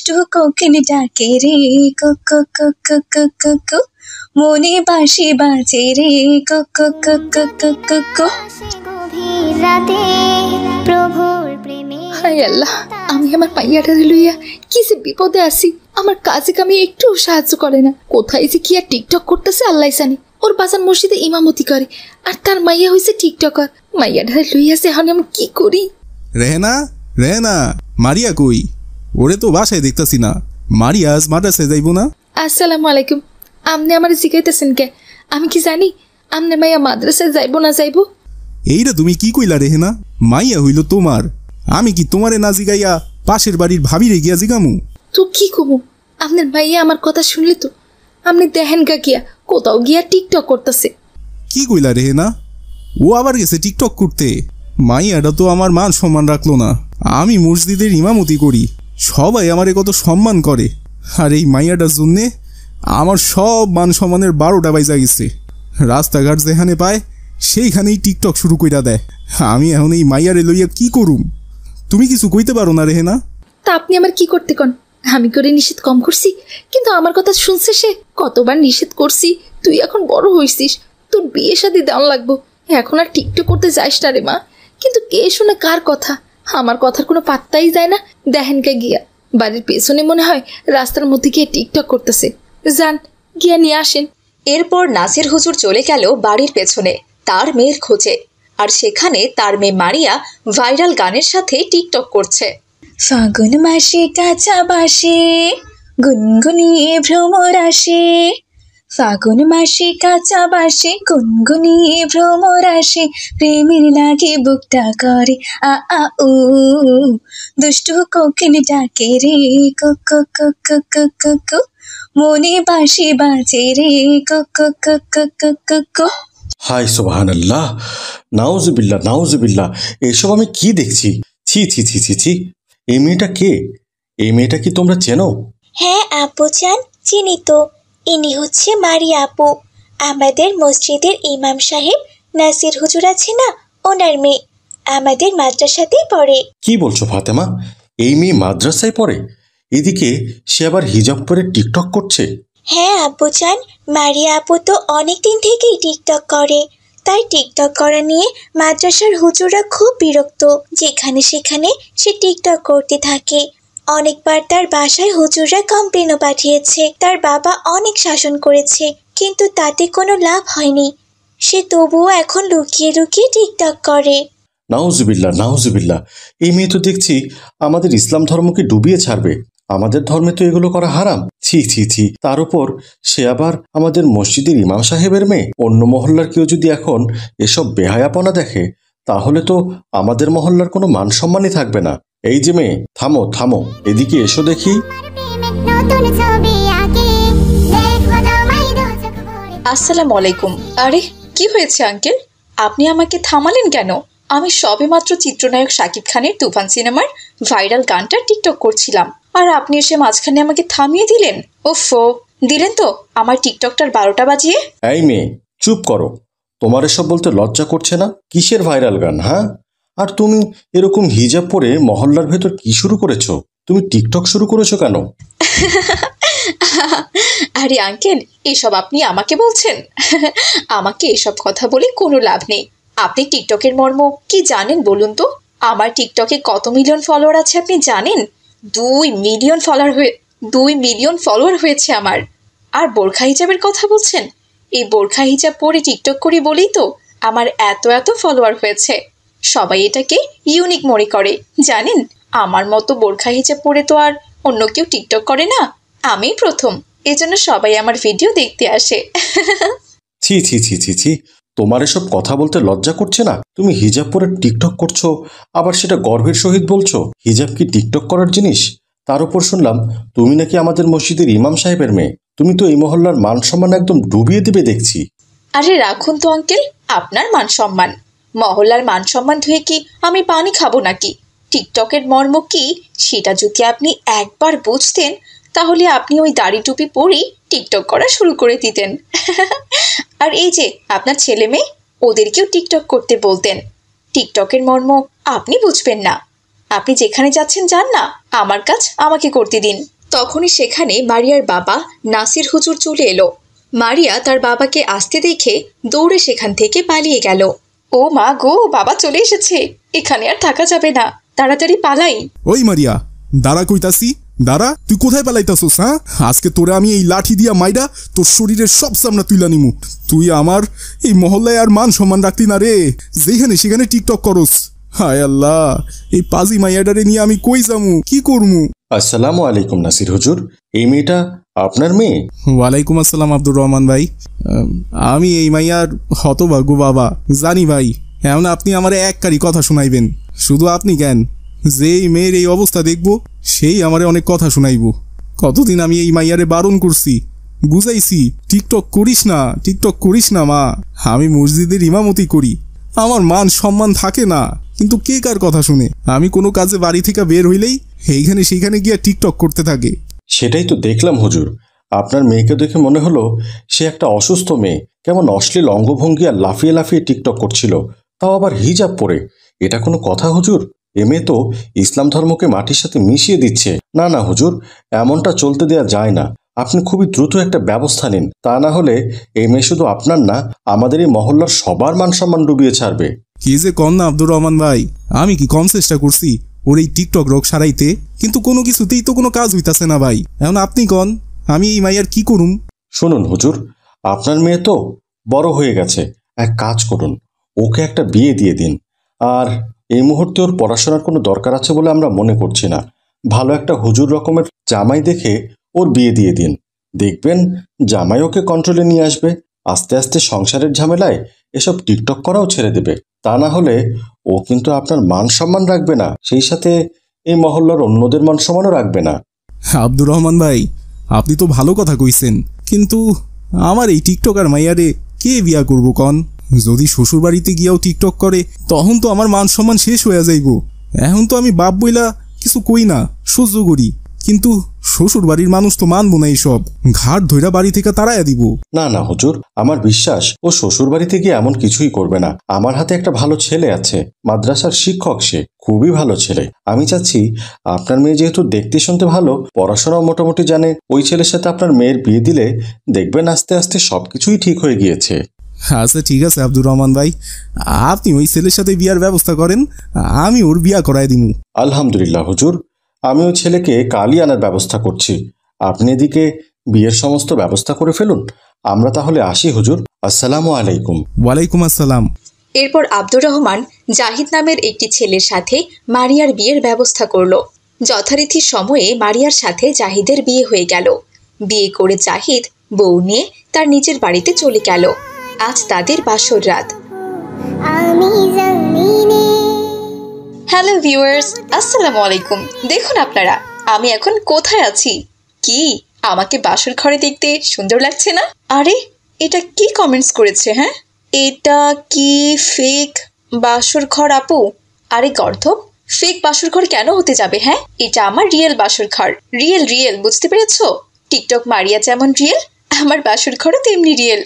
দুষ্টু কোকিল ডাকে রে কোকো কোকো কোকো কো, মনে বাঁশি বাজে রে কোকো কোকো কোকো কো। হায় আল্লাহ, আমি আমার মাইয়াটারে লইয়া কি যে বিপদে আছি। আমার কাজে কামে একটু সাহায্য করে না। কোথায় যে কি আর টিকটক করতেছে আল্লাহ জানে। ওর বাজান মসজিদে ইমামতি করে, আর তার মাইয়া হয়েছে টিকটকার। মাইয়াটারে লইয়া যে এখন আমি কি করি? রেহেনা, রেহেনা, মারিয়া কই? ওরে তো বাসায় দেখতেছি না। মারিয়া আজ মাদ্রাসায় যাইব না? আসসালামু আলাইকুম। আপনি আমার জিজ্ঞাইতেছেন কে? আমি কি জানি আমনে মাইয়া মাদ্রাসায় যাইব না যাইব? এইটা তুমি কি কইলা রেহেনা? মাইয়া হইল তোমার, আমি কি তোমারে না জিগাইয়া পাশের বাড়ির ভাবিরে গিয়া জিগামু? তো কি কমু? আপনার মাইয়া আমার কথা শুনলে তো আপনি দেখেন গা গিয়া কোথাও গিয়া টিকটক করতেছে। কি কইলা রেহেনা? ও আবার গেছে টিকটক করতে? মাইয়াটা তো আমার মান সম্মান রাখলো না। আমি মসজিদের ইমামতি করি, সবাই আমারে কত সম্মান করে, আর এই মাইয়াটার জন্যে আমার সব মান সম্মানের 12টা বাইজা গেছে। রাস্তাঘাট যেখানে পায় সেইখানেই টিকটক শুরু কইরা দেয়। আমি এখন এই মাইয়ারে লইয়া কি করুম? তুমি কিছু কইতে পারো না রেহেনা? তা আপনি আমার কি করতে কন? আমি করে নিষেধ কম করছি, কিন্তু আমার কথা শুনছে সে। কতবার নিষেধ করছি, তুই এখন বড় হইছিস, তোর বিয়ে শাদী দেওয়া লাগবো, এখন আর টিকটক করতে যাইস না রে মা। কিন্তু কে শুনে কার কথা? আমার কথার কোনো পাত্তাই যায় না। দেখেন কে গিয়া বাড়ির পেছনে মনে হয় রাস্তার মধ্যে গিয়ে টিকটক করতেছে। যান গিয়া নিয়ে আসেন। এরপর নাসির হুজুর চলে গেল বাড়ির পেছনে তার মেয়ের খোঁজে, আর সেখানে তার মেয়ে মারিয়া ভাইরাল গানের সাথে টিকটক করছে। ফাগুন মাসে কাঁচা বাসে গুনগুনিয়ে ভ্রমর আসে, ফাগুন মাসে কাঁচা বাসে গুনগুনিয়ে ভ্রমর আসে, প্রেমের লাগে বুকটা করে আ আ উ, দুষ্টু কোকিল ডাকে রে কোকো কোকো কোকো কো, মনে বাঁশি বাজে রে কোকো কোকো কোকো কো। হাই সুবহানাল্লাহ, নাউজুবিল্লাহ নাউজুবিল্লাহ, এসব আমি কি দেখছি? ছি ছি ছি ছি ছি, এই মেয়েটা কে? এই মেয়েটা কি তোমরা চেনো? হ্যাঁ আপু জান, চিনি তো। ইনি হচ্ছে মারিয়া আপু, আমাদের মসজিদের ইমাম সাহেব নাসির হুজুর আছে না, ওনার মেয়ে। আমাদের মাদ্রাসাতেই পড়ে। কি বলছো ফাতেমা? এই মেয়ে মাদ্রাসায় পড়ে? এদিকে সে আবার হিজাব পরে টিকটক করছে? হ্যাঁ আপু জান, মারিয়া আপু তো অনেক দিন থেকেই টিকটক করে। তাই টিকটক করা নিয়ে মাদ্রাসার হুজুররা খুব বিরক্ত। যেখানে সেখানে সে টিকটক করতে থাকে। অনেকবার তার বাসায় হুজুররা কমপ্লেনও পাঠিয়েছে। তার বাবা অনেক শাসন করেছে, কিন্তু তাতে কোনো লাভ হয়নি। সে তবুও এখন লুকিয়ে লুকিয়ে টিকটক করে। নাউজুবিল্লাহ নাউজুবিল্লাহ, এই মেয়ে তো দেখছি আমাদের ইসলাম ধর্মকে ডুবিয়ে ছাড়বে। আমাদের ধর্মে তো এগুলো করা হারাম। ছি ছি ছি, তার উপর সে আবার আমাদের মসজিদের ইমাম সাহেবের মেয়ে। অন্য মহল্লার কেউ যদি এখন এসব বেহায়াপনা দেখে, তাহলে তো আমাদের মহল্লার কোনো মান সম্মানই থাকবে না। এই যে মেয়ে, থামো থামো, এদিকে এসো দেখি। আসসালামু আলাইকুম। আরে কি হয়েছে আঙ্কেল, আপনি আমাকে থামালেন কেন? আমি সবেমাত্র চিত্রনায়ক শাকিব খানের তুফান সিনেমার ভাইরাল গানটা টিকটক করছিলাম, আর আপনি এসে মাঝখানে আমাকে থামিয়ে দিলেন। ওফো, দিলেন তো আমার টিকটকটার 12টা বাজিয়ে। এই মেয়ে চুপ করো, তোমার এসব বলতে লজ্জা করছে না? কিসের ভাইরাল গান? হ্যাঁ, আর তুমি এরকম হিজাব পরে মহল্লার ভেতর কি শুরু করেছো? তুমি টিকটক শুরু করেছো কেন? আরে আঙ্কেল, এসব আপনি আমাকে বলছেন? আমাকে এসব কথা বলে কোনো লাভ নেই। আপনি টিকটকের মর্ম কি জানেন বলুন তো? আমার টিকটকে কত মিলিয়ন ফলোয়ার আছে আপনি জানেন? 2 মিলিয়ন ফলোয়ার হয়েছে আমার। আর বোরখা হিজাবের কথা বলছেন? এই বোরখা হিজাব পরে টিকটক করি বলেই তো আমার এত এত ফলোয়ার হয়েছে। সবাই এটাকে ইউনিক মনে করে জানেন। আমার মতো বোরখা হিজাব পরে তো আর অন্য কেউ টিকটক করে না, আমি প্রথম। এজন্য সবাই আমার ভিডিও দেখতে আসে। ছি ছি ছি ছি ছি, তোমার এসব কথা বলতে লজ্জা করছে না? তুমি হিজাব পরে টিকটক করছো, আবার সেটা গর্বের সহিত বলছো। হিজাব কি টিকটক করার জিনিস? তার উপর শুনলাম তুমি নাকি আমাদের মসজিদের ইমাম সাহেবের মেয়ে। তুমি তো এই মহল্লার মান সম্মান একদম ডুবিয়ে দিবে দেখছি। আরে রাখুন তো আঙ্কেল আপনার মান সম্মান। মহল্লার মান সম্মান ধুয়ে কি আমি পানি খাবো নাকি? টিকটকের মর্ম কি সেটা যদি আপনি একবার বুঝতেন, তাহলে আপনি ওই দাড়ি টুপি পরেই টিকটক করা শুরু করে দিতেন। আর এই যে আপনার ছেলে মেয়ে, ওদেরকেও টিকটক করতে বলতেন। টিকটকের মর্ম আপনি বুঝবেন না। আপনি যেখানে যাচ্ছেন যান না, আমার কাজ আমাকে করতে দিন। তখনই সেখানে মারিয়ার বাবা নাসির হুজুর চলে এলো। মারিয়া তার বাবাকে আসতে দেখে দৌড়ে সেখান থেকে পালিয়ে গেল। ও মা গো, বাবা চলে এসেছে, এখানে আর থাকা যাবে না, তাড়াতাড়ি পালাই। ওই মারিয়া, দাঁড়া কইতাছি, দাঁড়া। তুই কোথায় পালাইতাছস? হ্যাঁ, আজকে তোরে আমি এই লাঠি দিয়া মাইরা তোর শরীরের সব চামড়া তুইলা নিমু। তুই আমার এই মহল্লায় আর মান সম্মান রাখতি না রে, যেখানে সেখানে টিকটক করস। হায় আল্লাহ, এই পাজি মাইয়াডারে নিয়ে আমি কই যামু, কি করমু? আসসালামু আলাইকুম নাসির হুজুর, এই মেয়েটা আপনার মেয়ে? ওয়ালাইকুম আসসালাম আব্দুর রহমান ভাই। আমি এই মাইয়ার হতভাগ্য বাবা, জানি ভাই। এমন আপনি আমারে এককারই কথা শুনাইবেন। শুধু আপনি কেন, যেই মেয়ের এই অবস্থা দেখব সেই আমারে অনেক কথা শুনাইব। কতদিন আমি এই মাইয়ারে বারণ করছি, বুঝাইছি টিকটক করিস না, টিকটক করিস না মা। আমি মসজিদের ইমামতি করি, আমার মান সম্মান থাকে না, কিন্তু কে কার কথা শুনে? আমি কোনো কাজে বাড়ি থেকে বের হইলেই এইখানে সেইখানে গিয়া টিকটক করতে থাকে। সেটাই তো দেখলাম হুজুর, আপনার মেয়েকে দেখে মনে হলো সে একটা অসুস্থ মেয়ে। কেমন অশ্লীল অঙ্গভঙ্গি আর লাফিয়ে লাফিয়ে টিকটক করছিল, তাও আবার হিজাব পরে। এটা কোনো কথা হুজুর? এ মেয়ে তো ইসলাম ধর্মকে মাটির সাথে মিশিয়ে দিচ্ছে। না না হুজুর, এমনটা চলতে দেয়া যায় না। আপনি খুবই দ্রুত একটা ব্যবস্থা নিন, তা না হলে এই মেয়ে শুধু আপনার না, আমাদের এই মহল্লার সবার মান সম্মান ডুবিয়ে ছাড়বে। কি যে কন না আব্দুর রহমান ভাই, আমি কি কম চেষ্টা করছি ওর এই টিকটক রোগ সারাইতে? কিন্তু কোনো কিছুতেই তো কোনো কাজ হইতাছে না ভাই। এখন আপনি কন, আমি এই মাইয়ার কি করুম? শুনুন হুজুর, আপনার মেয়ে তো বড় হয়ে গেছে, এক কাজ করুন, ওকে একটা বিয়ে দিয়ে দিন। আর এই মুহূর্তে ওর পড়াশোনার কোনো দরকার আছে বলে আমরা মনে করছি না। ভালো একটা হুজুর রকমের জামাই দেখে ওর বিয়ে দিয়ে দিন, দেখবেন জামাই ওকে কন্ট্রোলে নিয়ে আসবে। আস্তে আস্তে সংসারের ঝামেলায় এসব টিকটক করাও ছেড়ে দেবে। তা না হলে ও কিন্তু আপনার মান সম্মান রাখবে না, সেই সাথে এই মহল্লার অন্যদের মান সম্মানও রাখবে না। আব্দুর রহমান ভাই, আপনি তো ভালো কথা কইছেন, কিন্তু আমার এই টিকটকার মাইয়ারে কে বিয়া করবো কন? যদি শ্বশুর বাড়িতে গিয়াও টিকটক করে তখন তো আমার মান সম্মান শেষ হয়ে যাইব। এখন তো আমি বাপ বইলা কিছু কই না, সহ্য করি, কিন্তু শ্বশুর বাড়ির মানুষ তো মানবো না, এইসব ঘাট ধইরা বাড়ি থেকে তাড়াইয়া দিব। না না হুজুর, আমার বিশ্বাস ও শ্বশুর বাড়িতে গিয়ে এমন কিছুই করবে না। আমার হাতে একটা ভালো ছেলে আছে, মাদ্রাসার শিক্ষক, সে খুবই ভালো ছেলে। আমি চাচ্ছি আপনার মেয়ে যেহেতু দেখতে শুনতে ভালো, পড়াশোনাও মোটামুটি জানে, ওই ছেলের সাথে আপনার মেয়ের বিয়ে দিলে দেখবেন আস্তে আস্তে সবকিছুই ঠিক হয়ে গিয়েছে। আচ্ছা ঠিক আছে আব্দুর রহমান ভাই, আপনি ওই ছেলের সাথে বিয়ার ব্যবস্থা করেন, আমি ওর বিয়া করাই দিমু। আলহামদুলিল্লাহ হুজুর, আমি ওই ছেলেকে কালই আনার ব্যবস্থা করছি। আপনি এদিকে বিয়ের সমস্ত ব্যবস্থা করে ফেলুন। আমরা তাহলে আসি হুজুর। আসসালামু আলাইকুম। ওয়ালাইকুম আসসালাম। এরপর আব্দুর রহমান জাহিদ নামের একটি ছেলের সাথে মারিয়ার বিয়ের ব্যবস্থা করলো। যথারীতি সময়ে মারিয়ার সাথে জাহিদের বিয়ে হয়ে গেল। বিয়ে করে জাহিদ বউ নিয়ে তার নিজের বাড়িতে চলে গেল। আজ তাদের বাসর রাত। হ্যালো ভিউয়ার্স, আসসালামু আলাইকুম। দেখুন আপনারা আমি এখন কোথায় আছি। কি আমাকে বাসর ঘরে দেখতে সুন্দর লাগছে না? আরে এটা কি কমেন্টস করেছে? হ্যাঁ, এটা কি ফেক বাসর ঘর আপু? আরে গর্ধব, ফেক বাসর ঘর কেন হতে যাবে? হ্যাঁ, এটা আমার রিয়েল বাসর ঘর। রিয়েল, বুঝতে পেরেছো? টিকটক মারিয়া যেমন রিয়েল, আমার বাসর ঘরও তেমনি রিয়েল।